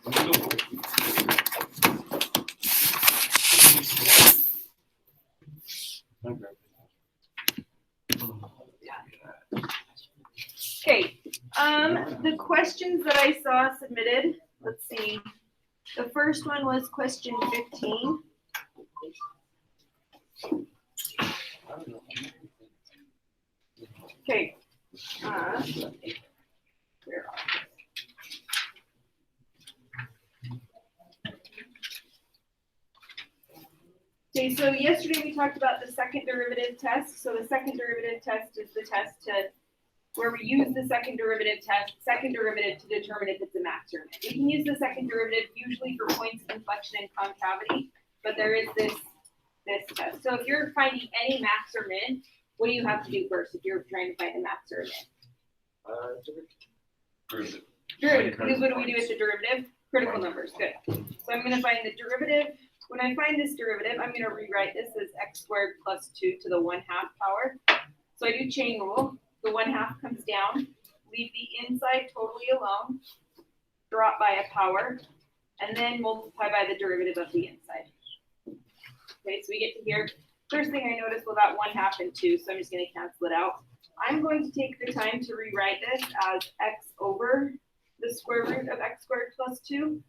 Okay, the questions that I saw submitted, let's see. The first one was question 15. Okay. Where are we? Okay, so yesterday we talked about the second derivative test. So the second derivative test is the test where we use the second derivative to determine if it's a max or min. We can use the second derivative usually for points of inflection and concavity, but there is this test. So if you're finding any max or min, what do you have to do first if you're trying to find a max or a min? Derivative. Derivative. Because what do we do with the derivative? Critical numbers. Good. So I'm going to find the derivative. When I find this derivative, I'm going to rewrite this as x squared plus 2 to the 1/2 power. So I do chain rule. The 1/2 comes down. Leave the inside totally alone. Drop by a power. And then multiply by the derivative of the inside. Okay, so we get to here. First thing I noticed, well, that 1/2 and 2, so I'm just going to cancel it out. I'm going to take the time to rewrite this as x over the square root of x squared plus 2.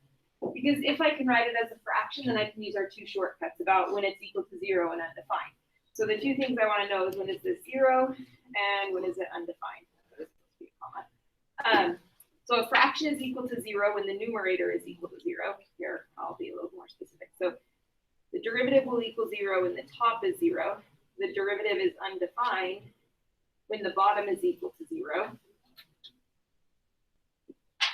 Because if I can write it as a fraction, then I can use our two shortcuts about when it's equal to 0 and undefined. So the two things I want to know is when is this 0 and when is it undefined. So a fraction is equal to 0 when the numerator is equal to 0. Here, I'll be a little more specific. So the derivative will equal 0 when the top is 0. The derivative is undefined when the bottom is equal to 0.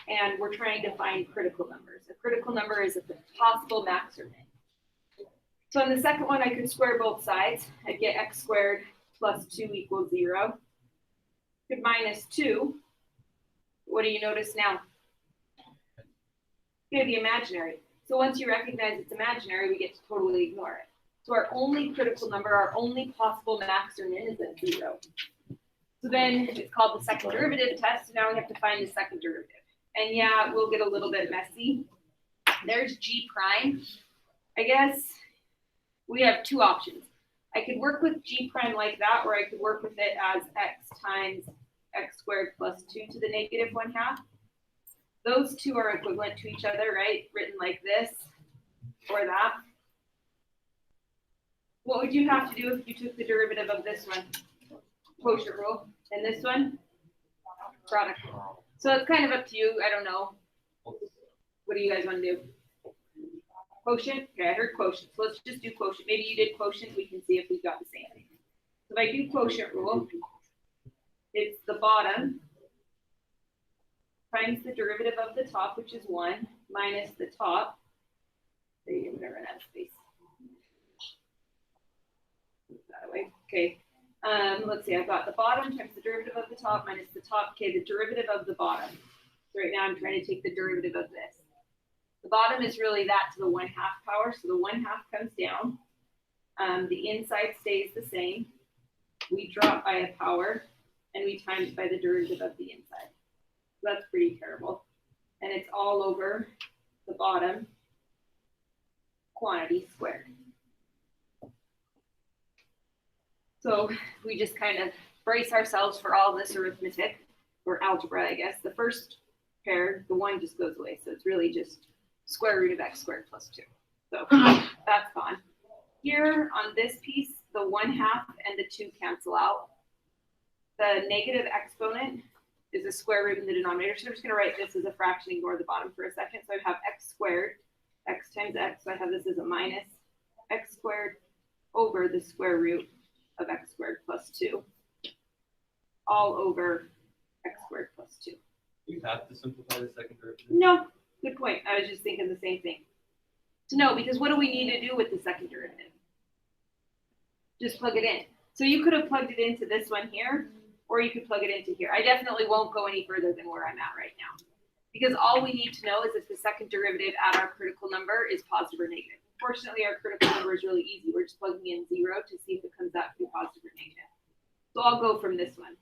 And we're trying to find critical numbers. A critical number is a possible max or min. So on the second one, I could square both sides. I'd get x squared plus 2 equals 0. Could minus 2. What do you notice now? It's going to be imaginary. So once you recognize it's imaginary, we get to totally ignore it. So our only critical number, our only possible max or min is at 0. So then it's called the second derivative test. So now we have to find the second derivative. And yeah, we'll get a little bit messy. There's g prime. I guess we have two options. I could work with g prime like that, or I could work with it as x times x squared plus 2 to the negative 1/2. Those two are equivalent to each other, right? Written like this or that. What would you have to do if you took the derivative of this one? Quotient rule. And this one? Product rule. So it's kind of up to you. I don't know. What do you guys want to do? Quotient? Okay, I heard quotient. So let's just do quotient. Maybe you did quotient. We can see if we got the same thing. So if I do quotient rule, it's the bottom times the derivative of the top, which is 1, minus the top. I'm going to run out of space. Move that away. Okay. Let's see, I've got the bottom times the derivative of the top minus the top. Okay, the derivative of the bottom. So right now I'm trying to take the derivative of this. The bottom is really that to the 1/2 power. So the 1/2 comes down. The inside stays the same. We drop by a power and we times by the derivative of the inside. So that's pretty terrible. And it's all over the bottom quantity squared. So we just kind of brace ourselves for all this arithmetic or algebra, I guess. The first pair, the 1 just goes away. So it's really just square root of x squared plus 2. So that's gone. Here on this piece, the 1/2 and the 2 cancel out. The negative exponent is a square root in the denominator. So I'm just going to write this as a fraction, ignore the bottom for a second. So I have x squared, x times x. So I have this as a minus x squared over the square root of x squared plus 2, all over x squared plus 2. You have to simplify the second derivative? No, good point. I was just thinking the same thing. So no, because what do we need to do with the second derivative? Just plug it in. So you could have plugged it into this one here, or you could plug it into here. I definitely won't go any further than where I'm at right now, because all we need to know is if the second derivative at our critical number is positive or negative. Fortunately, our critical number is really easy. We're just plugging in 0 to see if it comes out to be positive or negative. So I'll go from this one.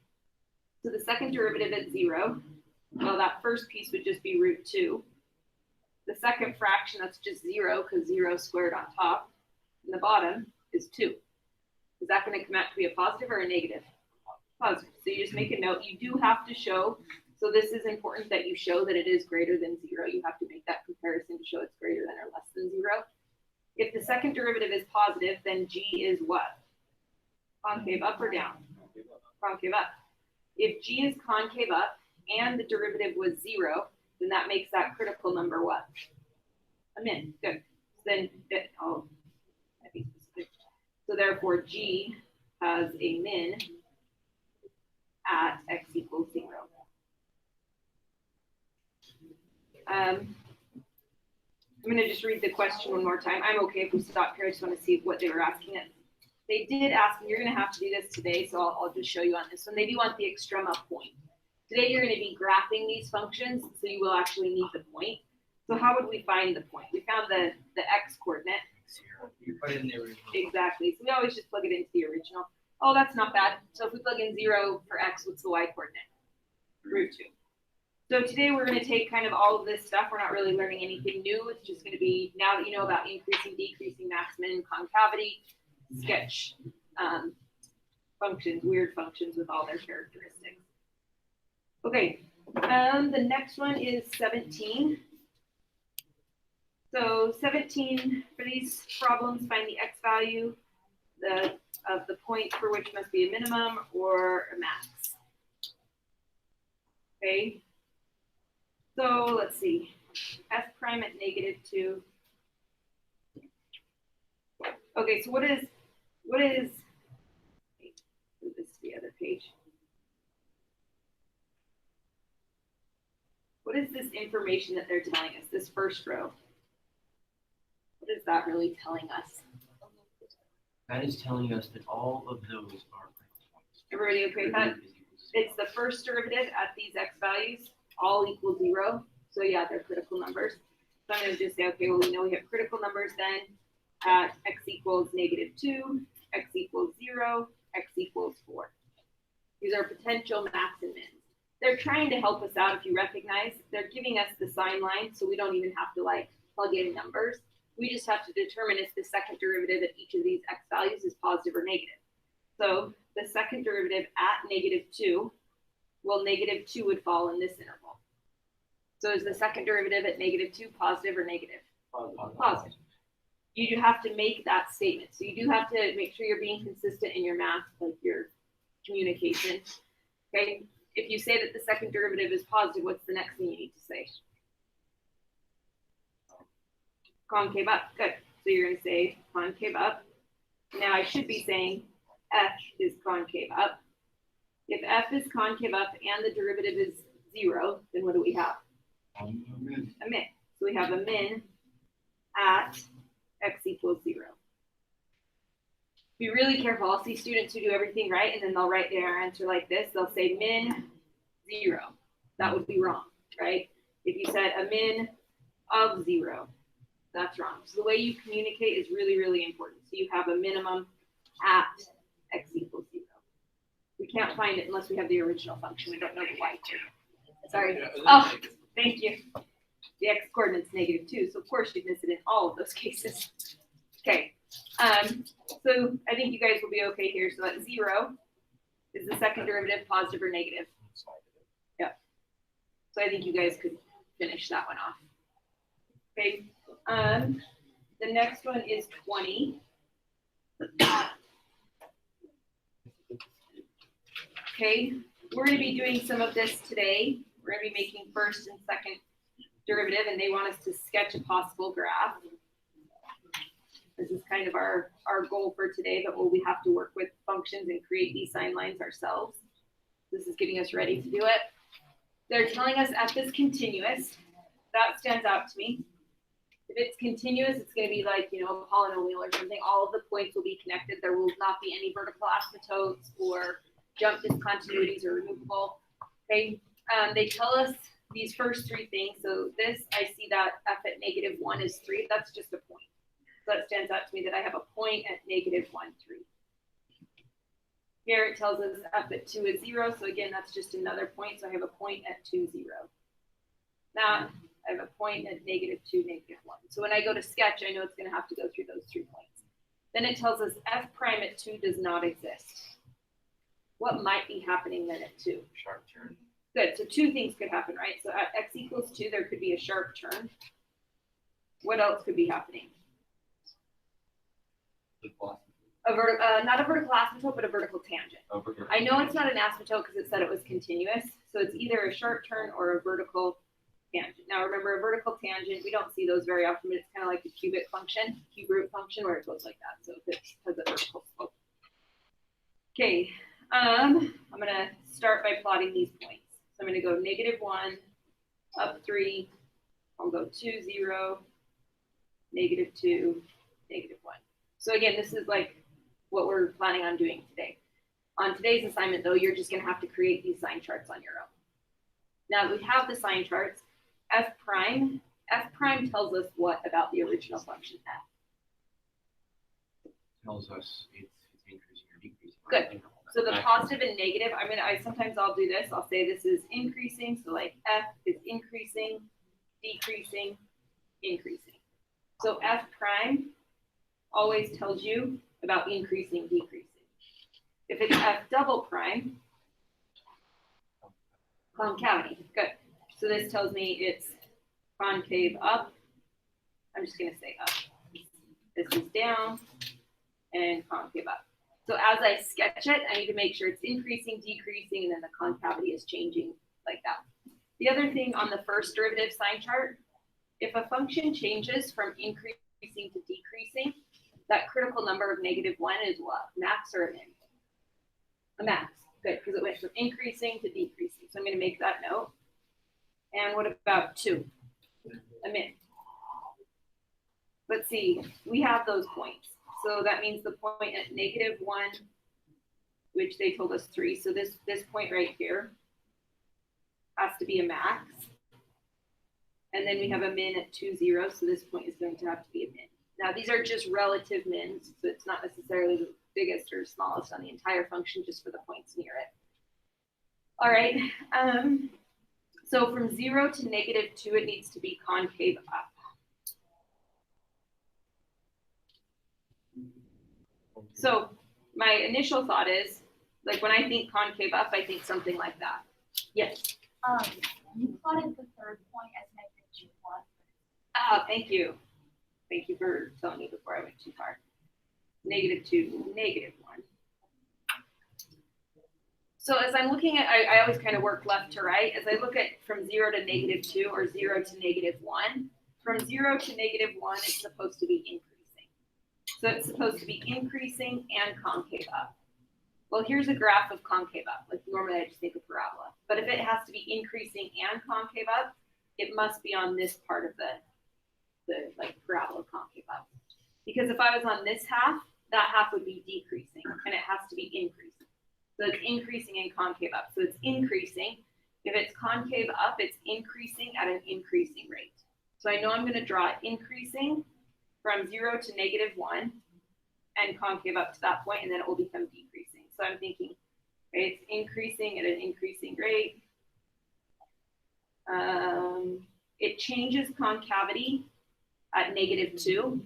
So the second derivative at 0, well, that first piece would just be root 2. The second fraction, that's just 0 because 0 squared on top. And the bottom is 2. Is that going to come out to be a positive or a negative? Positive. So you just make a note. You do have to show, so this is important that you show that it is greater than 0. You have to make that comparison to show it's greater than or less than 0. If the second derivative is positive, then g is what? Concave up or down? Concave up. If g is concave up and the derivative was 0, then that makes that critical number what? A min. Good. Then, I think specific. So therefore, g has a min at x equals 0. I'm going to just read the question one more time. I'm okay if we stop here. I just want to see what they were asking us. They did ask, and you're going to have to do this today, so I'll just show you on this one. They do want the extrema point. Today you're going to be graphing these functions, so you will actually need the point. So how would we find the point? We found the x coordinate. You put it in the original. Exactly. So we always just plug it into the original. Oh, that's not bad. So if we plug in 0 for x, what's the y coordinate? Root 2. So today we're going to take kind of all of this stuff. We're not really learning anything new. It's just going to be, now that you know about increasing, decreasing, max, min, concavity, sketch functions, weird functions with all their characteristics. Okay, the next one is 17. So 17, for these problems, find the x value of the point for which must be a minimum or a max. Okay, so let's see, f prime at -2. Okay, so what is, move this to the other page. What is this information that they're telling us, this first row? What is that really telling us? That is telling us that all of those are critical points. Everybody okay with that? It's the first derivative at these x values, all equal 0. So yeah, they're critical numbers. So I'm going to just say, okay, well, we know we have critical numbers then at x equals -2, x equals 0, x equals 4. These are potential max and mins. They're trying to help us out. If you recognize, they're giving us the sign line, so we don't even have to like plug in numbers. We just have to determine if the second derivative at each of these x values is positive or negative. So the second derivative at -2, well, -2 would fall in this interval. So is the second derivative at -2 positive or negative? Positive. You do have to make that statement. So you do have to make sure you're being consistent in your math, like your communication. Okay. If you say that the second derivative is positive, what's the next thing you need to say? Concave up. Good. So you're going to say concave up. Now I should be saying f is concave up. If f is concave up and the derivative is 0, then what do we have? A min. So we have a min at x equals 0. Be really careful. I'll see students who do everything right, and then they'll write their answer like this. They'll say min 0. That would be wrong, right? If you said a min of 0, that's wrong. So the way you communicate is really, really important. So you have a minimum at x equals 0. We can't find it unless we have the original function. We don't know the y coordinate. Sorry. Oh, thank you. The x coordinate's -2, so of course you'd miss it in all of those cases. Okay. So I think you guys will be okay here. So at 0, is the second derivative positive or negative? Yeah. So I think you guys could finish that one off. Okay. The next one is 20. Okay. We're going to be doing some of this today. We're going to be making first and second derivative, and they want us to sketch a possible graph. This is kind of our goal for today, but we have to work with functions and create these sign lines ourselves. This is getting us ready to do it. They're telling us f is continuous. That stands out to me. If it's continuous, it's going to be like, a polynomial or something. All of the points will be connected. There will not be any vertical asymptotes or jump discontinuities or removable. Okay. They tell us these first three things. So this, I see that f at -1 is 3. That's just a point. So that stands out to me that I have a point at -1, 3. Here it tells us f at 2 is 0. So again, that's just another point. So I have a point at 2, 0. Now, I have a point at -2, -1. So when I go to sketch, I know it's gonna have to go through those 3 points. Then it tells us f prime at 2 does not exist. What might be happening then at 2? Sharp turn. Good, so 2 things could happen, right? So at x equals 2, there could be a sharp turn. What else could be happening? Not a vertical asymptote, but a vertical tangent. I know it's not an asymptote because it said it was continuous, so it's either a sharp turn or a vertical tangent. Now remember, a vertical tangent, we don't see those very often, but it's kind of like a cubic function, cube root function, where it goes like that. So it has a vertical slope. Okay, I'm gonna start by plotting these points. So I'm gonna go -1, up 3, I'll go 2, 0, -2, -1. So again, this is like what we're planning on doing today. On today's assignment though, you're just gonna have to create these sign charts on your own. Now that we have the sign charts, f prime tells us what about the original function f? Tells us it's increasing or decreasing. Good. So the positive and negative, sometimes I'll do this, I'll say this is increasing, so like f is increasing, decreasing, increasing. So f prime always tells you about increasing, decreasing. If it's f double prime, concavity, good. So this tells me it's concave up. I'm just gonna say up. This is down and concave up. So as I sketch it, I need to make sure it's increasing, decreasing, and then the concavity is changing like that. The other thing on the first derivative sign chart, if a function changes from increasing to decreasing, that critical number of -1 is what? Max or a min? A max. Good, because it went from increasing to decreasing. So I'm going to make that note. And what about 2? A min. Let's see, we have those points. So that means the point at -1, which they told us 3. So this point right here has to be a max. And then we have a min at 2, 0. So this point is going to have to be a min. Now these are just relative mins, so it's not necessarily the biggest or smallest on the entire function, just for the points near it. All right, so from 0 to -2, it needs to be concave up. So my initial thought is, like when I think concave up, I think something like that. Yes? You plotted the third point as -1. Ah, thank you. Thank you for telling me before I went too far. -2, -1. So as I'm looking at, I always kind of work left to right. As I look at from 0 to -2 or 0 to -1, from 0 to -1, it's supposed to be increasing. So it's supposed to be increasing and concave up. Well, here's a graph of concave up. Like normally I just think of parabola. But if it has to be increasing and concave up, it must be on this part of the like parabola concave up. Because if I was on this half, that half would be decreasing and it has to be increasing. So it's increasing and concave up. So it's increasing. If it's concave up, it's increasing at an increasing rate. So I know I'm going to draw increasing from 0 to -1 and concave up to that point, and then it will become decreasing. So I'm thinking, right, it's increasing at an increasing rate. It changes concavity at -2.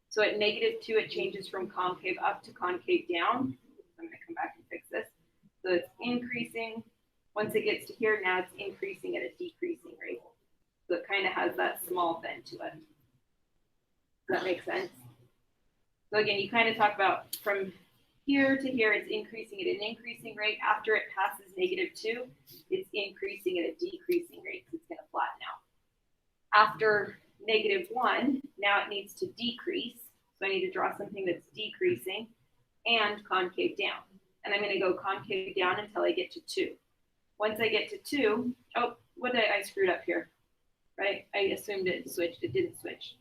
So at -2, it changes from concave up to concave down. I'm going to come back and fix this. So it's increasing. Once it gets to here, now it's increasing at a decreasing rate. So it kind of has that small bend to it. Does that make sense? So again, you kind of talk about from here to here, it's increasing at an increasing rate. After it passes -2, it's increasing at a decreasing rate. So it's going to flatten out. After -1, now it needs to decrease. So I need to draw something that's decreasing and concave down. And I'm going to go concave down until I get to 2. Once I get to 2, oh, I screwed up here, right? I assumed it switched. It didn't switch.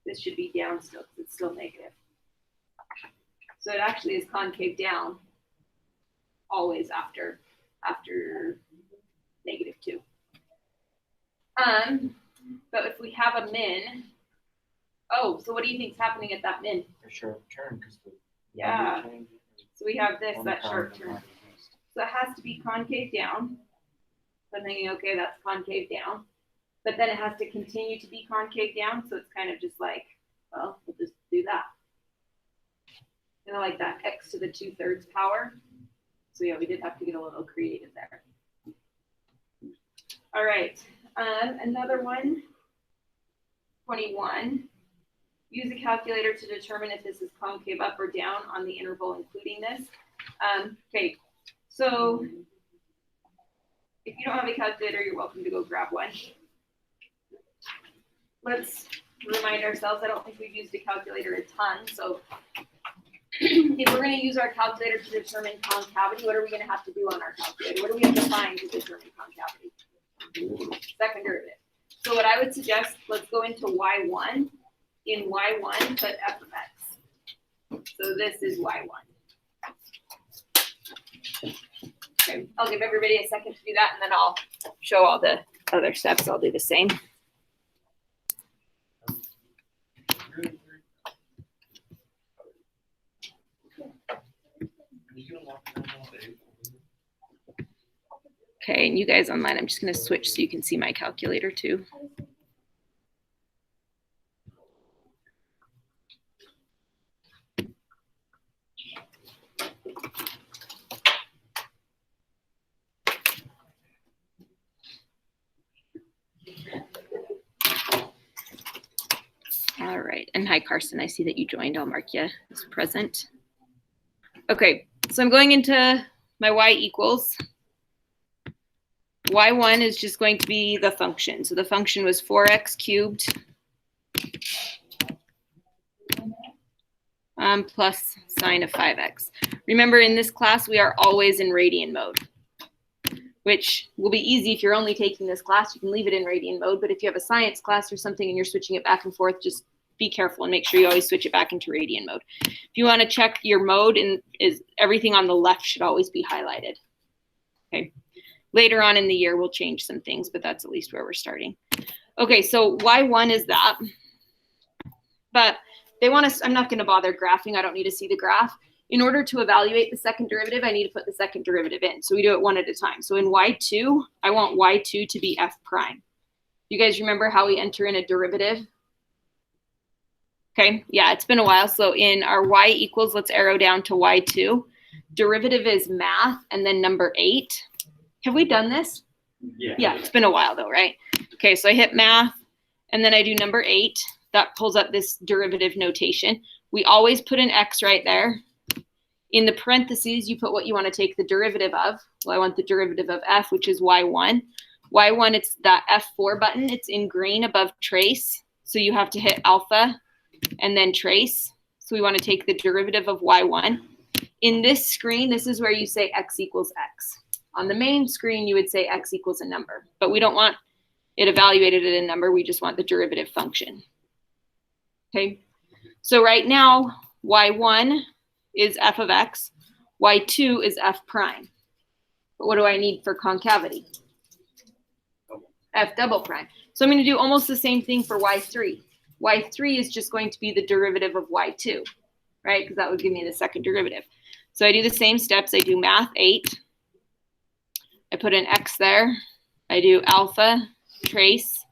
This should be down still because it's still negative. So it actually is concave down always after -2. But if we have a min, oh, so what do you think is happening at that min? For sure, turn because the Yeah. change. So we have this, that sharp turn. So it has to be concave down. So I'm thinking, okay, that's concave down. but then it has to continue to be concave down, so it's kind of just like, well, we'll just do that. Kind of like that x to the 2/3 power. So yeah, we did have to get a little creative there. All right, another one, 21. Use a calculator to determine if this is concave up or down on the interval, including this. Okay, so if you don't have a calculator, you're welcome to go grab one. Let's remind ourselves, I don't think we've used a calculator a ton, so if we're going to use our calculator to determine concavity, what are we going to have to do on our calculator? What do we have to find to determine concavity? Second derivative. So what I would suggest, let's go into y1. In y1, put f of x. So this is y1. Okay, I'll give everybody a second to do that, and then I'll show all the other steps. I'll do the same. Okay, and you guys online, I'm just going to switch so you can see my calculator too. All right, and hi Carson, I see that you joined. I'll mark you as present. Okay, so I'm going into my y equals. Y1 is just going to be the function. So the function was 4x cubed plus sine of 5x. Remember, in this class, we are always in radian mode, which will be easy if you're only taking this class. You can leave it in radian mode, but if you have a science class or something and you're switching it back and forth, just be careful and make sure you always switch it back into radian mode. If you want to check your mode, is everything on the left should always be highlighted. Okay. Later on in the year, we'll change some things, but that's at least where we're starting. Okay, so y1 is that. But they want us, I'm not going to bother graphing. I don't need to see the graph. In order to evaluate the second derivative, I need to put the second derivative in. So we do it one at a time. So in y2, I want y2 to be f prime. You guys remember how we enter in a derivative? Okay, yeah, it's been a while. So in our y equals, let's arrow down to y2. Derivative is math and then number 8. Have we done this? Yeah, it's been a while though, right? Okay, so I hit math and then I do number 8. That pulls up this derivative notation. We always put an x right there. In the parentheses, you put what you want to take the derivative of. Well, I want the derivative of f, which is y1. Y1, it's that F4 button. It's in green above trace. So you have to hit alpha and then trace. So we want to take the derivative of y1. In this screen, this is where you say x equals x. On the main screen, you would say x equals a number, but we don't want it evaluated at a number. We just want the derivative function. Okay, so right now, y1 is f of x, y2 is f prime. But what do I need for concavity? F double prime. So I'm going to do almost the same thing for y3. Y3 is just going to be the derivative of y2, right? Because that would give me the second derivative. So I do the same steps. I do math 8. I put an x there. I do alpha, trace.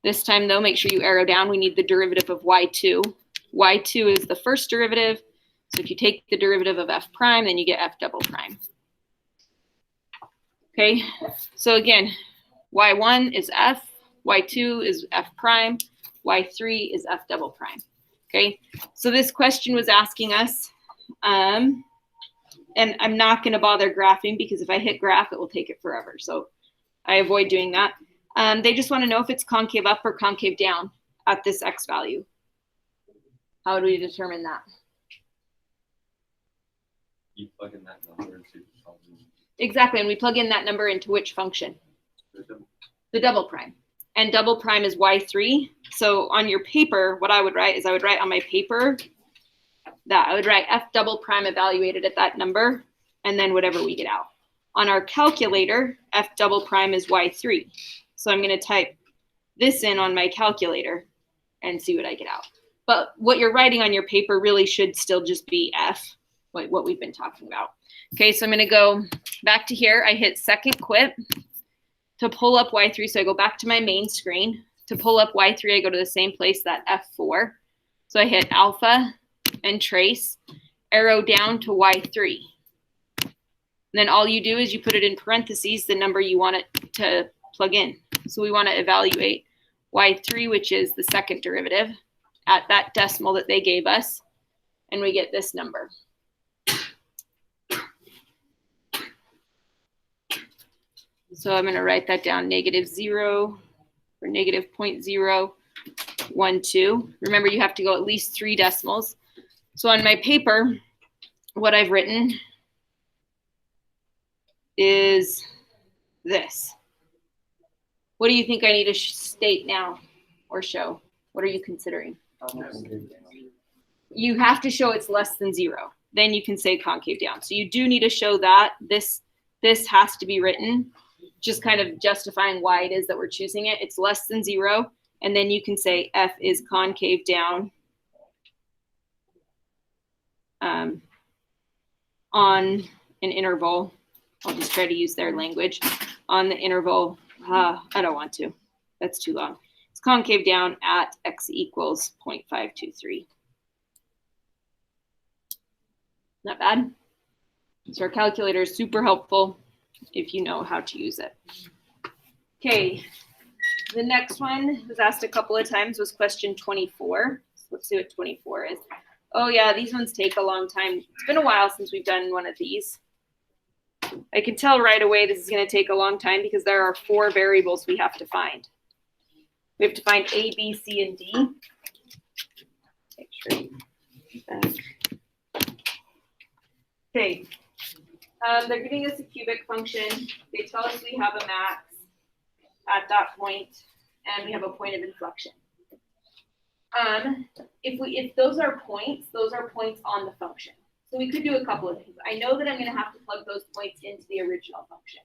This time, though, make sure you arrow down. We need the derivative of y2. Y2 is the first derivative. So if you take the derivative of f prime, then you get f double prime. Okay, so again, y1 is f, y2 is f prime, y3 is f double prime. Okay, so this question was asking us, and I'm not going to bother graphing because if I hit graph, it will take it forever. So I avoid doing that. They just want to know if it's concave up or concave down at this x value. How do we determine that? You plug in that number into something. Exactly, and we plug in that number into which function? The double prime. And double prime is y3. So on your paper, what I would write is I would write on my paper that I would write f double prime evaluated at that number, and then whatever we get out. On our calculator, f double prime is y3. So I'm going to type this in on my calculator and see what I get out. But what you're writing on your paper really should still just be f, like what we've been talking about. Okay, so I'm going to go back to here. I hit second quit. to pull up Y3, so I go back to my main screen. To pull up Y3, I go to the same place, that F4. So I hit alpha and trace, arrow down to Y3. And then all you do is you put it in parentheses, the number you want it to plug in. So we want to evaluate Y3, which is the second derivative, at that decimal that they gave us, and we get this number. So I'm going to write that down, -0 or -0.012. Remember, you have to go at least 3 decimals. So on my paper, what I've written is this. What do you think I need to state now or show? What are you considering? You have to show it's less than 0. Then you can say concave down. So you do need to show that. This has to be written, just kind of justifying why it is that we're choosing it. It's less than 0. And then you can say F is concave down on an interval. I'll just try to use their language. On the interval, I don't want to. That's too long. It's concave down at x equals 0.523. Not bad. So our calculator is super helpful if you know how to use it. Okay, the next one was asked a couple of times, was question 24. So let's see what 24 is. Oh yeah, these ones take a long time. It's been a while since we've done one of these. I can tell right away this is going to take a long time because there are 4 variables we have to find. We have to find A, B, C, and D. Make sure you back. Okay, they're giving us a cubic function. They tell us we have a max at that point, and we have a point of inflection. If those are points on the function. So we could do a couple of things. I know that I'm going to have to plug those points into the original function.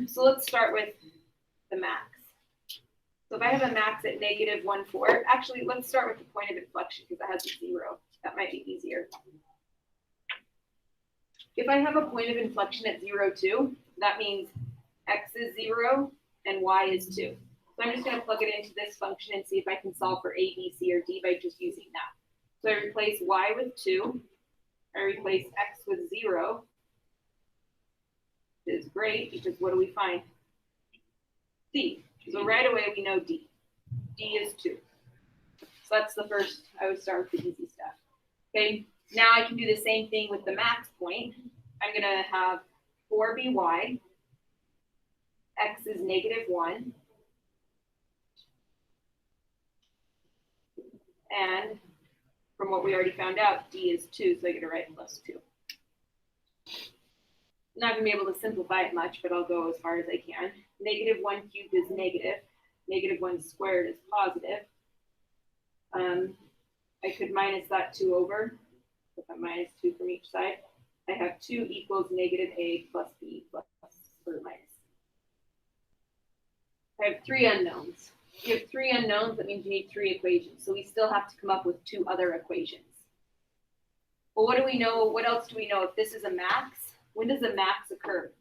So let's start with the max. So if I have a max at -1,4, actually, let's start with the point of inflection because that has a 0. That might be easier. If I have a point of inflection at 0,2, that means x is 0 and y is 2. So I'm just going to plug it into this function and see if I can solve for A, B, C, or D by just using that. So I replace y with 2. I replace x with 0. This is great because what do we find? D. So right away we know D. D is 2. So that's the first, I would start with the easy stuff. Okay, now I can do the same thing with the max point. I'm going to have 4by, x is -1, and from what we already found out, D is 2, so I get to write +2. I'm not going to be able to simplify it much, but I'll go as far as I can. -1 cubed is negative. -1 squared is positive. I could minus that 2 over. If I minus 2 from each side, I have 2 equals -a plus b plus or minus. I have 3 unknowns. If you have 3 unknowns, that means you need 3 equations. So we still have to come up with 2 other equations. Well, what do we know? What else do we know? If this is a max, when does a max occur?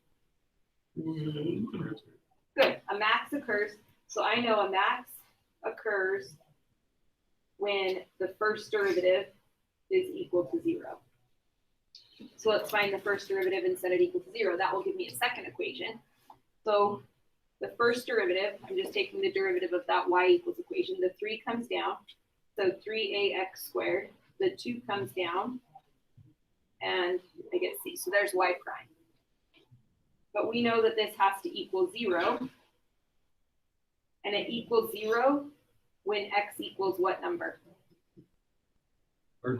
Good. A max occurs. So I know a max occurs when the first derivative is equal to 0. So let's find the first derivative and set it equal to 0. That will give me a second equation. So the first derivative, I'm just taking the derivative of that y equals equation. The 3 comes down, so 3ax squared. The 2 comes down, and I get c. So there's y prime. But we know that this has to equal 0. And it equals 0 when x equals what number? Or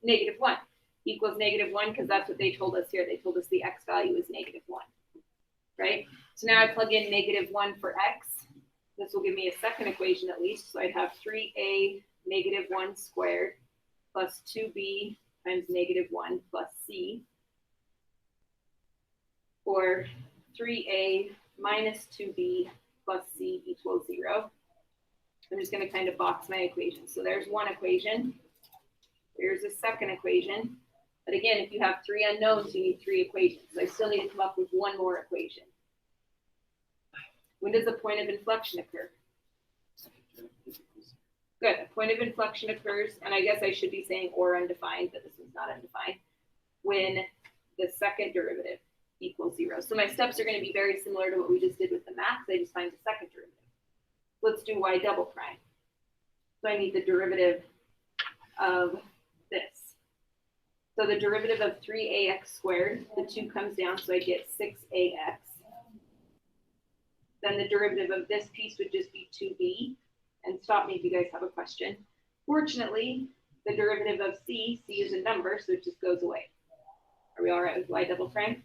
negative. -1. Equals -1 because that's what they told us here. They told us the x value is -1. Right? So now I plug in -1 for x. This will give me a second equation at least. So I'd have 3a -1 squared plus 2b times -1 plus c. Or 3a minus 2b plus c equals 0. I'm just going to kind of box my equation. So there's one equation. There's a second equation. But again, if you have 3 unknowns, you need 3 equations. So I still need to come up with one more equation. When does a point of inflection occur? Good, a point of inflection occurs, and I guess I should be saying or undefined, but this one's not undefined, when the second derivative equals 0. So my steps are going to be very similar to what we just did with the max. I just find the second derivative. Let's do y double prime. So I need the derivative of this. So the derivative of 3ax squared, the 2 comes down, so I get 6ax. Then the derivative of this piece would just be 2b. And stop me if you guys have a question. Fortunately, the derivative of c is a number, so it just goes away. Are we all right with y double prime?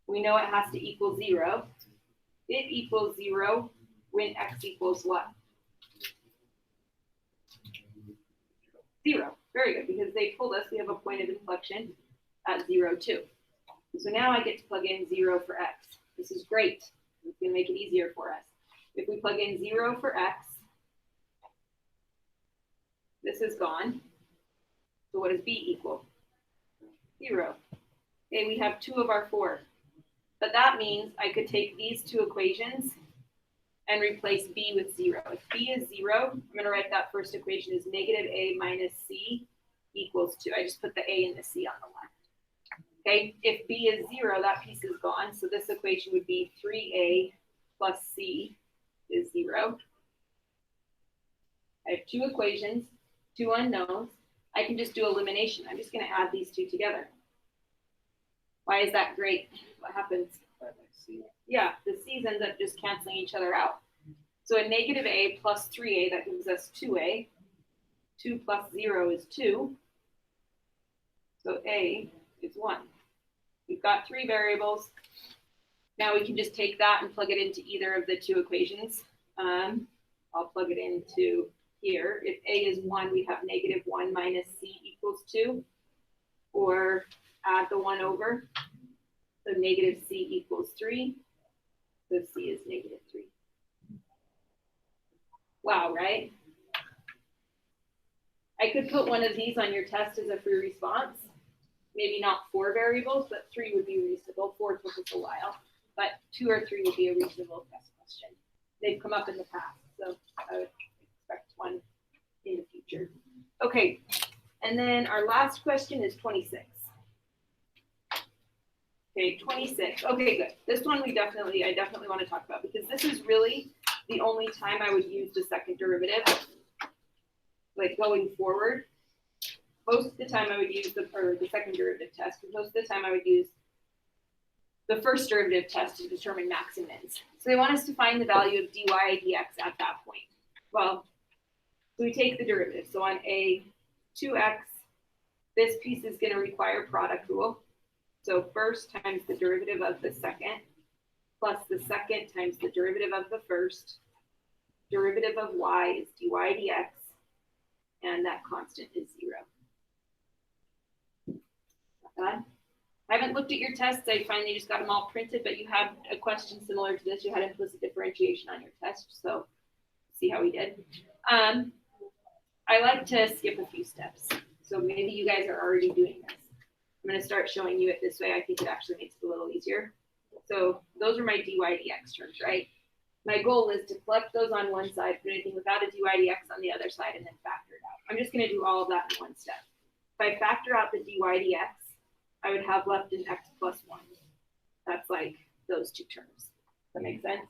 We know it has to equal 0. It equals 0 when x equals what? 0. Very good, because they told us we have a point of inflection at 0, 2. So now I get to plug in 0 for x. This is great. It's going to make it easier for us. If we plug in 0 for x, this is gone. So what does b equal? 0. Okay, we have 2 of our 4. But that means I could take these 2 equations and replace b with 0. If b is 0, I'm going to write that first equation as negative a minus c equals 2. I just put the a and the c on the left. Okay, if b is 0, that piece is gone. So this equation would be 3a plus c is 0. I have 2 equations, 2 unknowns. I can just do elimination. I'm just going to add these 2 together. Why is that great? What happens? Yeah, the c's end up just canceling each other out. So a negative a plus 3a, that gives us 2a. 2 plus 0 is 2. So a is 1. We've got 3 variables. Now we can just take that and plug it into either of the 2 equations. I'll plug it into here. If a is 1, we have negative 1 minus c equals 2. Or add the 1 over. So negative c equals 3. So c is negative 3. Wow, right? I could put one of these on your test as a free response. Maybe not 4 variables, but 3 would be reasonable. 4 took us a while, but 2 or 3 would be a reasonable test question. They've come up in the past, so I would expect one in the future. Okay, and then our last question is 26. Okay, 26. Okay, good. This one I definitely want to talk about, because this is really the only time I would use the second derivative, like going forward. Most of the time I would use the second derivative test, but most of the time I would use the first derivative test to determine max and mins. So they want us to find the value of dy dx at that point. Well, so we take the derivative. So on a 2x, this piece is going to require product rule. So first times the derivative of the second, plus the second times the derivative of the first. Derivative of y is dy dx, and that constant is 0. I haven't looked at your tests. I finally just got them all printed, but you had a question similar to this. You had implicit differentiation on your test, so see how we did. I like to skip a few steps, so maybe you guys are already doing this. I'm going to start showing you it this way. I think it actually makes it a little easier. So those are my dy dx terms, right? My goal is to collect those on one side, put anything without a dy dx on the other side, and then factor it out. I'm just going to do all of that in one step. If I factor out the dy dx, I would have left an x plus 1. That's like those 2 terms. Does that make sense?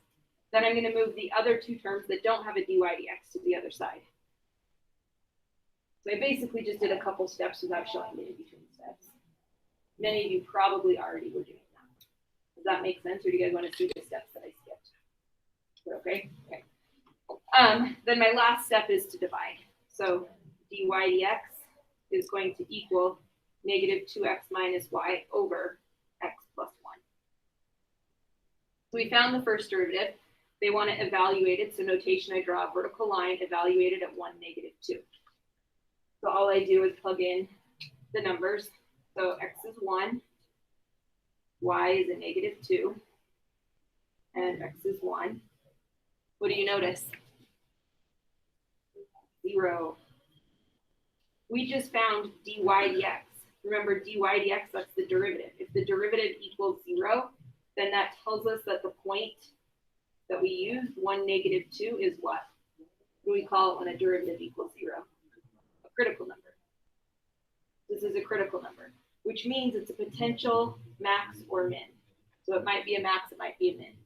Then I'm going to move the other 2 terms that don't have a dy dx to the other side. So I basically just did a couple steps without showing the in-between steps. Many of you probably already were doing that. Does that make sense, or do you guys want to see the steps that I skipped? Okay? Okay. Then my last step is to divide. So dy dx is going to equal negative 2x minus y over x plus 1. So we found the first derivative. They want it evaluated, so notation, I draw a vertical line evaluated at 1, negative 2. So all I do is plug in the numbers. So x is 1, y is a negative 2, and x is 1. What do you notice? 0. We just found dy dx. Remember, dy dx, that's the derivative. If the derivative equals 0, then that tells us that the point that we use, 1, -2, is what? What do we call it when a derivative equals 0? A critical number. This is a critical number, which means it's a potential max or min. So it might be a max, it might be a min.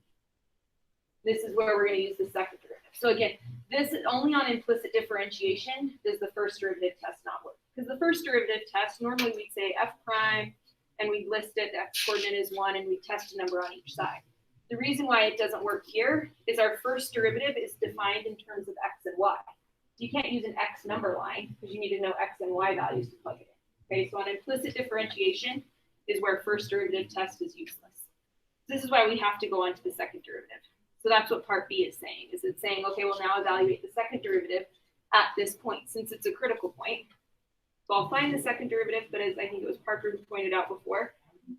This is where we're going to use the second derivative. So again, this is only on implicit differentiation does the first derivative test not work. Because the first derivative test, normally we'd say f prime, and we list it, the x coordinate is 1, and we test a number on each side. The reason why it doesn't work here is our first derivative is defined in terms of x and y. You can't use an x number line because you need to know x and y values to plug it in. Okay, so on implicit differentiation is where first derivative test is useless. This is why we have to go on to the second derivative. So that's what part B is saying, is it's saying, okay, well now evaluate the second derivative at this point, since it's a critical point. So I'll find the second derivative, but as I think it was Parker who pointed out before,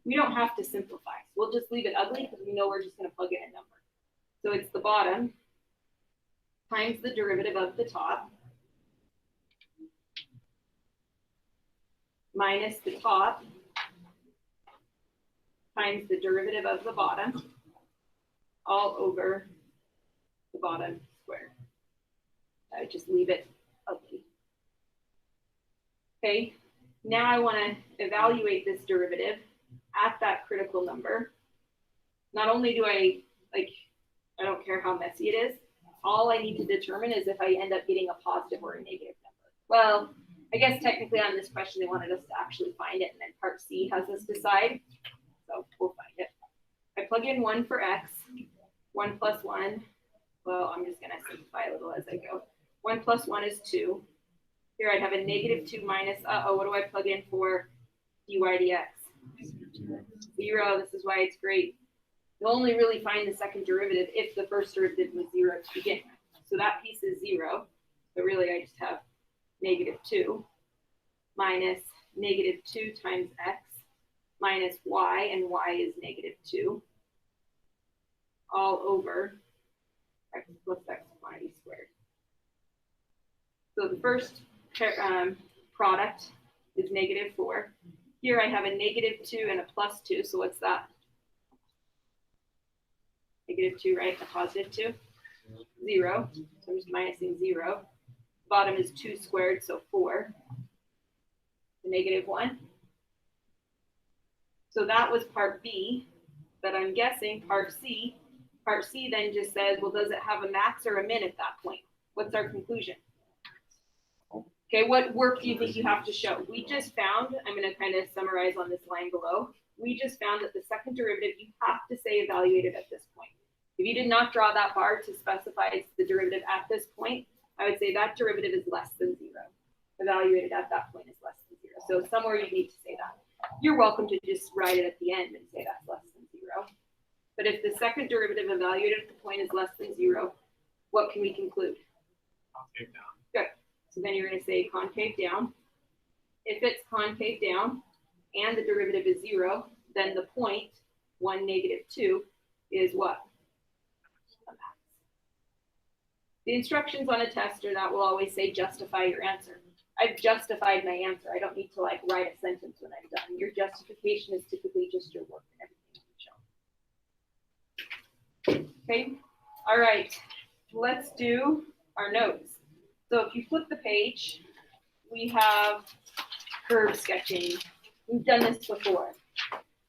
we don't have to simplify. So we'll just leave it ugly because we know we're just going to plug in a number. So it's the bottom times the derivative of the top minus the top times the derivative of the bottom all over the bottom square. I would just leave it ugly. Okay, now I want to evaluate this derivative at that critical number. Not only do I don't care how messy it is, all I need to determine is if I end up getting a positive or a negative number. Well, I guess technically on this question, they wanted us to actually find it, and then part C has us decide. So we'll find it. I plug in 1 for x, 1 plus 1. Well, I'm just going to simplify a little as I go. 1 plus 1 is 2. Here I'd have a -2 minus, what do I plug in for dy dx? 0. This is why it's great. You'll only really find the second derivative if the first derivative was 0 to begin with. So that piece is 0. So really I just have -2 minus -2 times x minus y, and y is -2, all over x plus x quantity squared. So the first product is -4. Here I have a -2 and a +2, so what's that? -2, right? A +2? 0. So I'm just minusing 0. Bottom is 2 squared, so 4. The -1. So that was part B, but I'm guessing part C then just says, well, does it have a max or a min at that point? What's our conclusion? Okay, what work do you think you have to show? We just found, I'm going to kind of summarize on this line below. We just found that the second derivative, you have to say evaluated at this point. If you did not draw that bar to specify it's the derivative at this point, I would say that derivative is less than 0. Evaluated at that point is less than 0. So somewhere you need to say that. You're welcome to just write it at the end and say that's less than 0. But if the second derivative evaluated at the point is less than 0, what can we conclude? Concave down. Good. So then you're going to say concave down. If it's concave down and the derivative is 0, then the point, 1, -2, is what? A max. The instructions on a test are that will always say justify your answer. I've justified my answer. I don't need to write a sentence when I'm done. Your justification is typically just your work and everything you show. Okay. All right. Let's do our notes. So if you flip the page, we have curve sketching. We've done this before.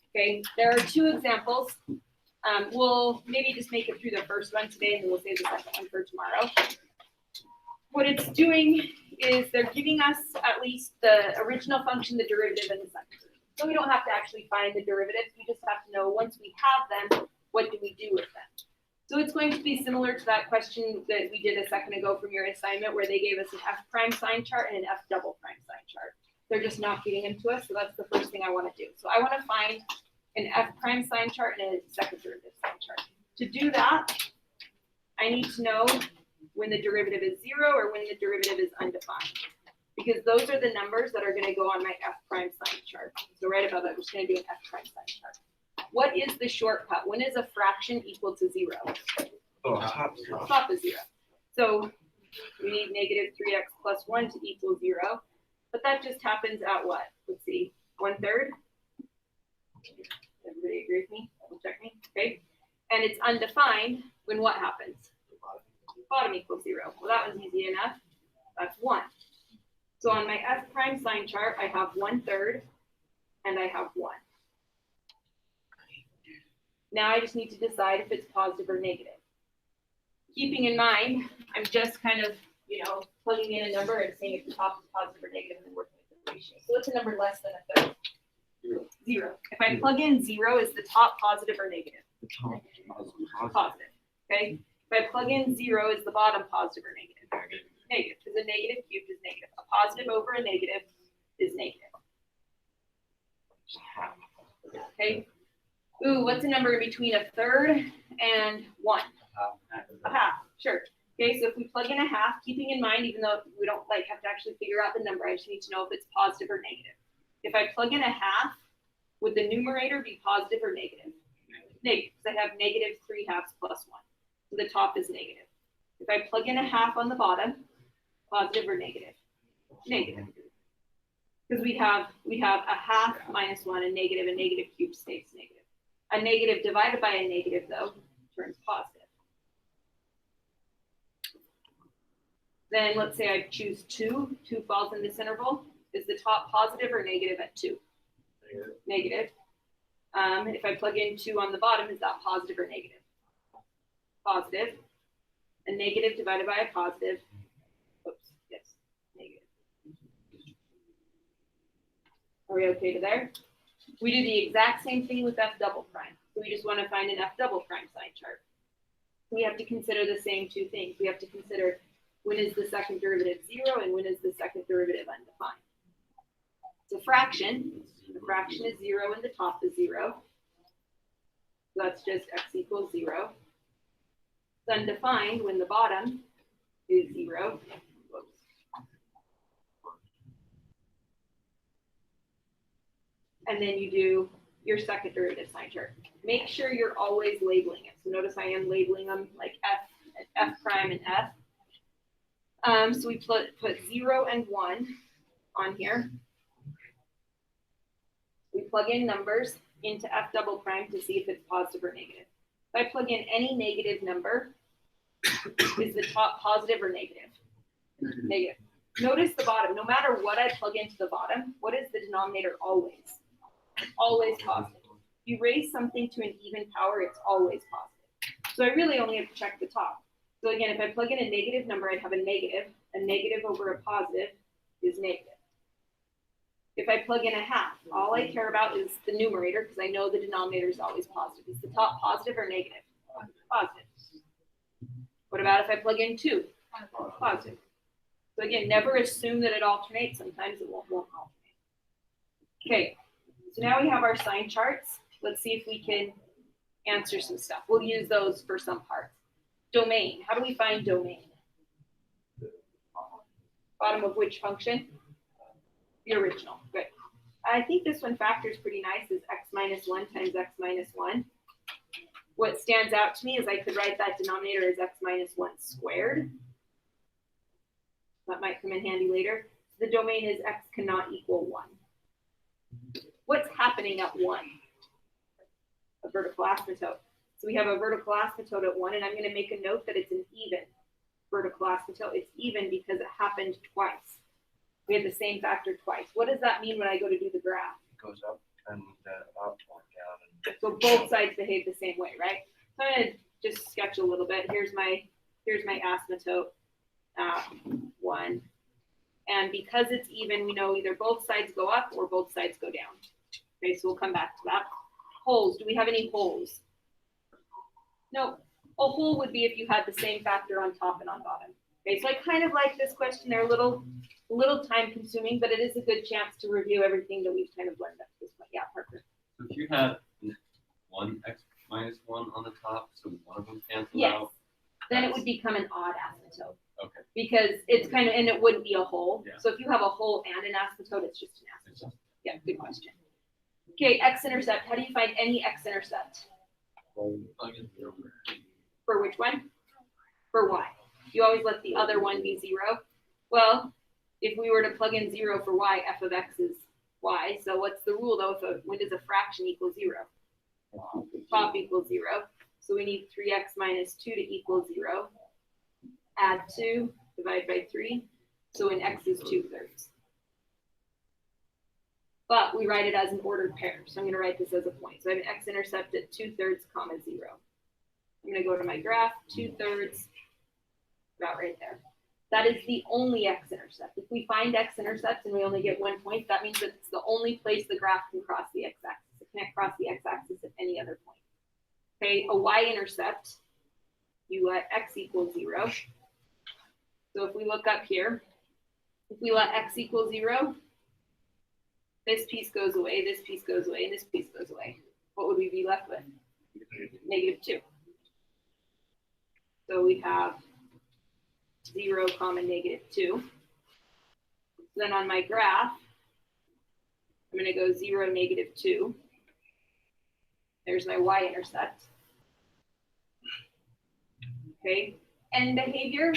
Okay. There are 2 examples. We'll maybe just make it through the first one today, and then we'll save the second one for tomorrow. What it's doing is they're giving us at least the original function, the derivative, and the second derivative. So we don't have to actually find the derivatives. We just have to know once we have them, what do we do with them? So it's going to be similar to that question that we did a second ago from your assignment where they gave us an f prime sign chart and an f double prime sign chart. They're just not giving them to us, so that's the first thing I want to do. So I want to find an f prime sign chart and a second derivative sign chart. To do that, I need to know when the derivative is 0 or when the derivative is undefined, because those are the numbers that are going to go on my f prime sign chart. So right above it, I'm just going to do an f prime sign chart. What is the shortcut? When is a fraction equal to 0? Top is 0. So we need -3x plus 1 to equal 0. But that just happens at what? Let's see, 1/3. Everybody agree with me? Double check me. Okay. And it's undefined when what happens? Bottom equals 0. Well, that was easy enough. That's 1. So on my F prime sign chart, I have 1/3 and I have 1. Now I just need to decide if it's positive or negative. Keeping in mind, I'm just kind of, plugging in a number and seeing if the top is positive or negative and working with the ratio. So what's a number less than 1/3? 0. If I plug in 0, is the top positive or negative? The top is Positive. Okay. If I plug in 0, is the bottom positive or negative? Negative, because a negative cubed is negative. A positive over a negative is negative. Okay. Ooh, what's a number in between 1/3 and 1? A half. Sure. Okay, so if we plug in a half, keeping in mind, even though we don't have to actually figure out the number, I just need to know if it's positive or negative. If I plug in a half, would the numerator be positive or negative? Negative, because I have negative 3/2 plus 1. So the top is negative. If I plug in a half on the bottom, positive or negative? Negative. Because we have a half minus 1, a negative cubed stays negative. A negative divided by a negative, though, turns positive. Then let's say I choose 2. 2 falls in this interval. Is the top positive or negative at 2? Negative. If I plug in 2 on the bottom, is that positive or negative? Positive. A negative divided by a positive. Oops, yes, negative. Are we okay to there? We do the exact same thing with F double prime. So we just want to find an F double prime sign chart. We have to consider the same two things. We have to consider when is the second derivative 0 and when is the second derivative undefined. It's a fraction. The fraction is 0 and the top is 0. So that's just x equals 0. It's undefined when the bottom is 0. Whoops. And then you do your second derivative sign chart. Make sure you're always labeling it. So notice I am labeling them like F prime and F. So we put 0 and 1 on here. We plug in numbers into F double prime to see if it's positive or negative. If I plug in any negative number, is the top positive or negative? Negative. Notice the bottom. No matter what I plug into the bottom, what is the denominator always? Always positive. If you raise something to an even power, it's always positive. So I really only have to check the top. So again, if I plug in a negative number, I'd have a negative. A negative over a positive is negative. If I plug in a half, all I care about is the numerator because I know the denominator is always positive. Is the top positive or negative? Positive. What about if I plug in 2? Positive. So again, never assume that it alternates. Sometimes it won't alternate. Okay, so now we have our sign charts. Let's see if we can answer some stuff. We'll use those for some parts. Domain. How do we find domain? Bottom of which function? The original. Good. I think this one factors pretty nice is x minus 1 times x minus 1. What stands out to me is I could write that denominator as x minus 1 squared. That might come in handy later. The domain is x cannot equal 1. What's happening at 1? A vertical asymptote. So we have a vertical asymptote at 1, and I'm going to make a note that it's an even vertical asymptote. It's even because it happened twice. We had the same factor twice. What does that mean when I go to do the graph? It goes up and up or down. So both sides behave the same way, right? So I'm going to just sketch a little bit. Here's my asymptote, 1. And because it's even, we know either both sides go up or both sides go down. Okay, so we'll come back to that. Holes. Do we have any holes? No. A hole would be if you had the same factor on top and on bottom. Okay, so I kind of like this question. They're a little time consuming, but it is a good chance to review everything that we've kind of learned up to this point. Yeah, Parker. So if you have 1 x minus 1 on the top, so one of them cancels Yes. out. Then it would become an odd asymptote. Okay. Because it's kind of, and it wouldn't be a hole. Yeah. So if you have a hole and an asymptote, it's just an It's asymptote. just- Yeah, good question. Okay, x-intercept. How do you find any x-intercept? Plug in 0. For which one? For y. You always let the other one be 0. Well, if we were to plug in 0 for y, f of x is y. So what's the rule though? When does a fraction equal 0? Top equals 0. So we need 3x minus 2 to equal 0. Add 2, divide by 3. So when x is 2/3. But we write it as an ordered pair. So I'm going to write this as a point. So I have an x-intercept at 2/3, comma 0. I'm going to go to my graph, 2/3, about right there. That is the only x-intercept. If we find x-intercepts and we only get 1 point, that means that it's the only place the graph can cross the x-axis. It can't cross the x-axis at any other point. Okay, a y-intercept, you let x equal 0. So if we look up here, if we let x equal 0, this piece goes away, this piece goes away, and this piece goes away. What would we be left with? -2. So we have 0, comma -2. Then on my graph, I'm going to go 0, -2. There's my y-intercept. Okay, end behavior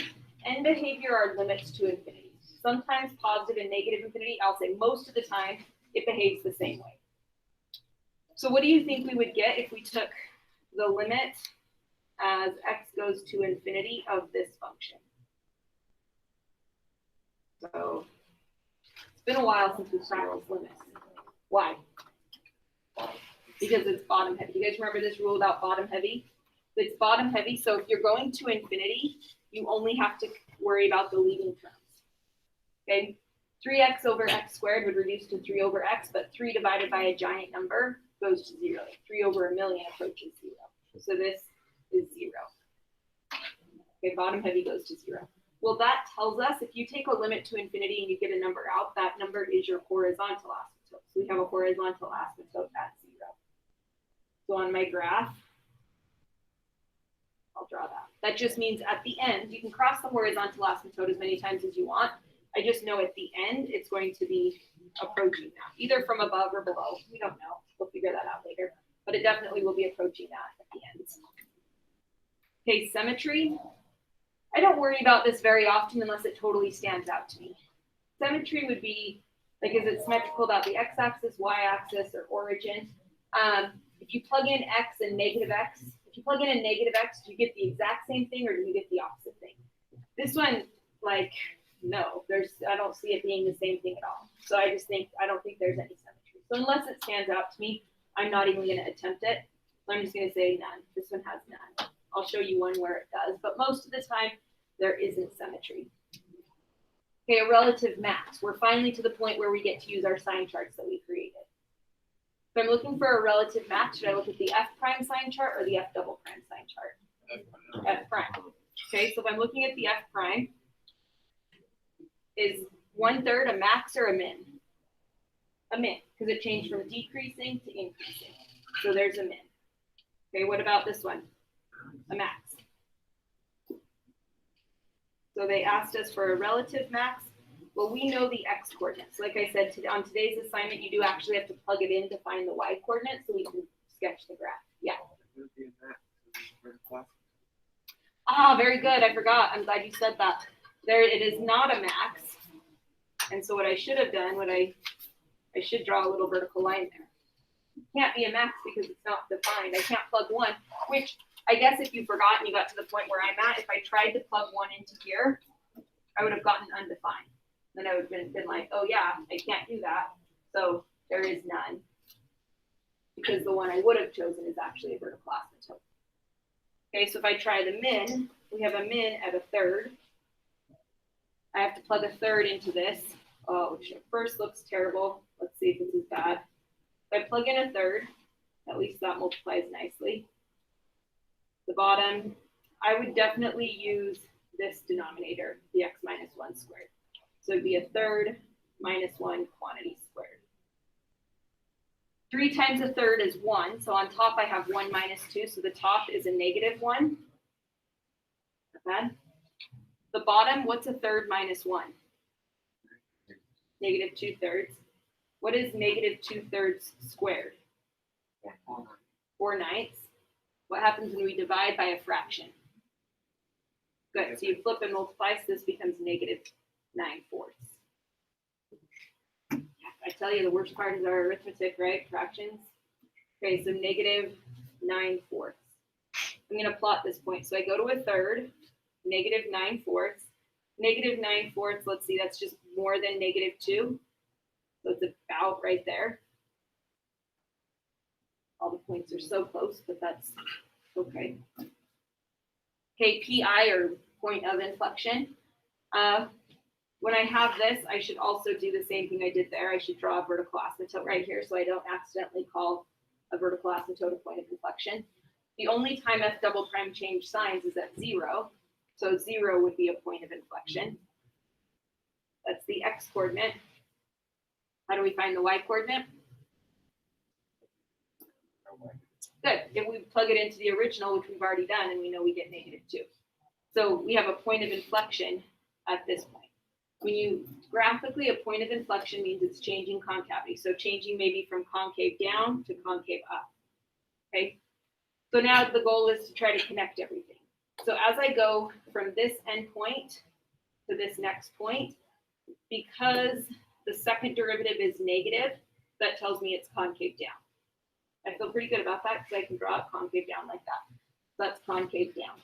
are limits to infinity. Sometimes positive and negative infinity. I'll say most of the time it behaves the same way. So what do you think we would get if we took the limit as x goes to infinity of this function? So it's been a while since we've practiced limits. Why? Because it's bottom heavy. You guys remember this rule about bottom heavy? It's bottom heavy, so if you're going to infinity, you only have to worry about the leading terms. Okay, 3x over x squared would reduce to 3 over x, but 3 divided by a giant number goes to 0. 3 over a million approaches 0. So this is 0. Okay, bottom heavy goes to 0. Well, that tells us if you take a limit to infinity and you get a number out, that number is your horizontal asymptote. So we have a horizontal asymptote at 0. So on my graph, I'll draw that. That just means at the end, you can cross the horizontal asymptote as many times as you want. I just know at the end, it's going to be approaching that, either from above or below. We don't know. We'll figure that out later. But it definitely will be approaching that at the end. Okay, symmetry. I don't worry about this very often unless it totally stands out to me. Symmetry would be, like, is it symmetrical about the x-axis, y-axis, or origin? If you plug in x and negative x, if you plug in a negative x, do you get the exact same thing or do you get the opposite thing? This one, like, no, I don't see it being the same thing at all. So I don't think there's any symmetry. So unless it stands out to me, I'm not even going to attempt it. So I'm just going to say none. This one has none. I'll show you one where it does, but most of the time there isn't symmetry. Okay, a relative max. We're finally to the point where we get to use our sign charts that we created. If I'm looking for a relative max, should I look at the f prime sign chart or the f double prime sign chart? F prime. Okay, so if I'm looking at the f prime, is 1/3 a max or a min? A min, because it changed from decreasing to increasing. So there's a min. Okay, what about this one? A max. So they asked us for a relative max. Well, we know the x coordinates. Like I said, on today's assignment, you do actually have to plug it in to find the y coordinates so we can sketch the graph. Yeah. Ah, very good. I forgot. I'm glad you said that. There, it is not a max. And so what I should have done, I should draw a little vertical line there. It can't be a max because it's not defined. I can't plug 1, which I guess if you forgot and you got to the point where I'm at, if I tried to plug 1 into here, I would have gotten undefined. Then I would have been like, oh yeah, I can't do that. So there is none. Because the one I would have chosen is actually a vertical asymptote. Okay, so if I try the min, we have a min at 1/3. I have to plug 1/3 into this. Oh, which at first looks terrible. Let's see if this is bad. If I plug in 1/3, at least that multiplies nicely. The bottom, I would definitely use this denominator, the x minus 1 squared. So it'd be 1/3 minus 1 quantity squared. 3 times 1/3 is 1. So on top I have 1 minus 2. So the top is a -1. Not bad. The bottom, what's 1/3 minus 1? -2/3. What is -2/3 squared? 4/9. What happens when we divide by a fraction? Good. So you flip and multiply, so this becomes -9/4. I tell you, the worst part is our arithmetic, right? Fractions. Okay, so -9/4. I'm gonna plot this point. So I go to a third, negative 9/4. Negative 9/4, let's see, that's just more than -2. So it's about right there. All the points are so close, but that's okay. Okay, PI, or point of inflection. When I have this, I should also do the same thing I did there. I should draw a vertical asymptote right here so I don't accidentally call a vertical asymptote a point of inflection. The only time F double prime change signs is at 0. So 0 would be a point of inflection. That's the X coordinate. How do we find the Y coordinate? Good. If we plug it into the original, which we've already done, and we know we get -2. So we have a point of inflection at this point. When you graphically, a point of inflection means it's changing concavity. So changing maybe from concave down to concave up. Okay. So now the goal is to try to connect everything. So as I go from this endpoint to this next point, because the second derivative is negative, that tells me it's concave down. I feel pretty good about that because I can draw it concave down like that. That's concave down.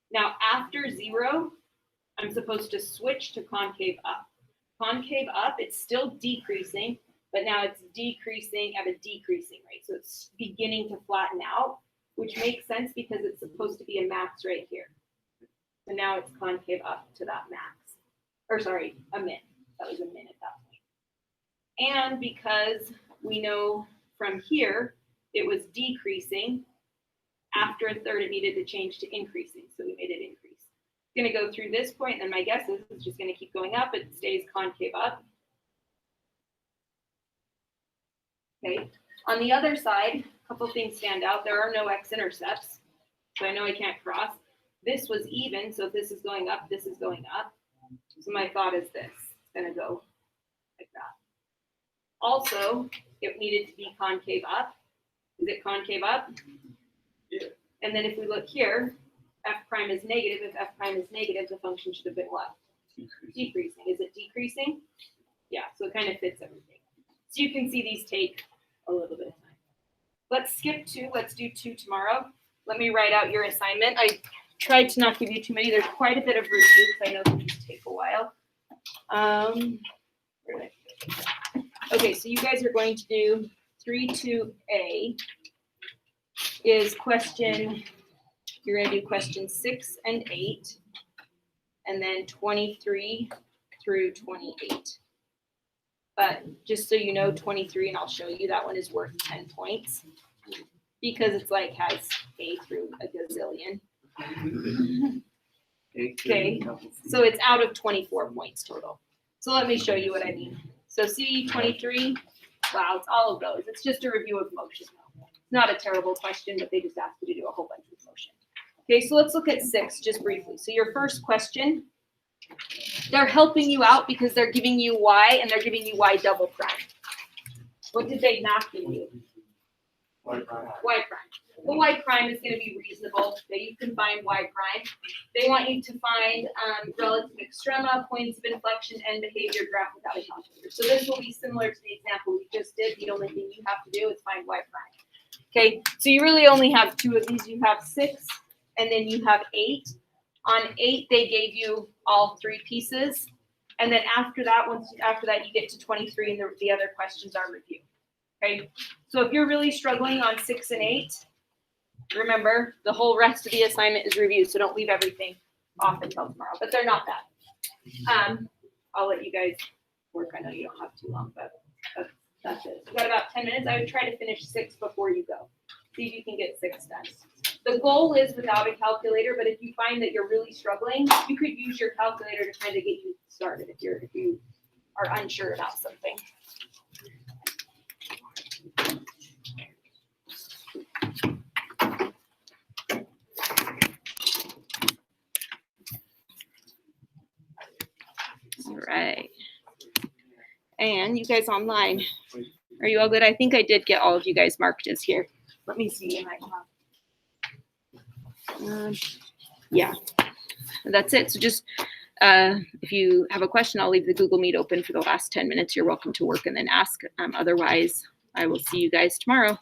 Now after 0, I'm supposed to switch to concave up. Concave up, it's still decreasing, but now it's decreasing at a decreasing rate. So it's beginning to flatten out, which makes sense because it's supposed to be a max right here. So now it's concave up to that max. Or sorry, a min. That was a min at that point. And because we know from here, it was decreasing, after a third, it needed to change to increasing. So we made it increase. It's going to go through this point, and my guess is it's just going to keep going up. It stays concave up. Okay. On the other side, a couple things stand out. There are no x-intercepts, so I know I can't cross. This was even, so if this is going up, this is going up. So my thought is this. It's going to go like that. Also, it needed to be concave up. Is it concave up? Yeah. And then if we look here, f prime is negative. If f prime is negative, the function should have been what? Decreasing. Is it decreasing? Yeah, so it kind of fits everything. So you can see these take a little bit of time. Let's skip 2. Let's do 2 tomorrow. Let me write out your assignment. I tried to not give you too many. There's quite a bit of review because I know these take a while. Okay, so you guys are going to do 3-2A is question, you're going to do questions 6 and 8, and then 23 through 28. But just so you know, 23, and I'll show you, that one is worth 10 points because it's like has A through a gazillion. Okay, so it's out of 24 points total. So let me show you what I mean. So see 23, wow, it's all of those. It's just a review of motion. It's not a terrible question, but they just ask you to do a whole bunch of motion. Okay, so let's look at 6 just briefly. So your first question, they're helping you out because they're giving you y and they're giving you y double prime. What did they not give you? Y prime. Y prime. Well, y prime is going to be reasonable. That you can find y prime. They want you to find relative extrema, points of inflection, and behavior graph without a calculator. So this will be similar to the example we just did. The only thing you have to do is find y prime. Okay, so you really only have 2 of these. You have 6, and then you have 8. On 8, they gave you all 3 pieces, and then after that, you get to 23, and the other questions are review. Okay, so if you're really struggling on 6 and 8, remember the whole rest of the assignment is review, so don't leave everything off until tomorrow. But they're not bad. I'll let you guys work. I know you don't have too long, but that's it. We've got about 10 minutes. I would try to finish 6 before you go. See if you can get 6 done. The goal is without a calculator, but if you find that you're really struggling, you could use your calculator to kind of get you started if you are unsure about something. All right. And you guys online, are you all good? I think I did get all of you guys marked as here. Let me see. Yeah, that's it. So just if you have a question, I'll leave the Google Meet open for the last 10 minutes. You're welcome to work and then ask. Otherwise, I will see you guys tomorrow.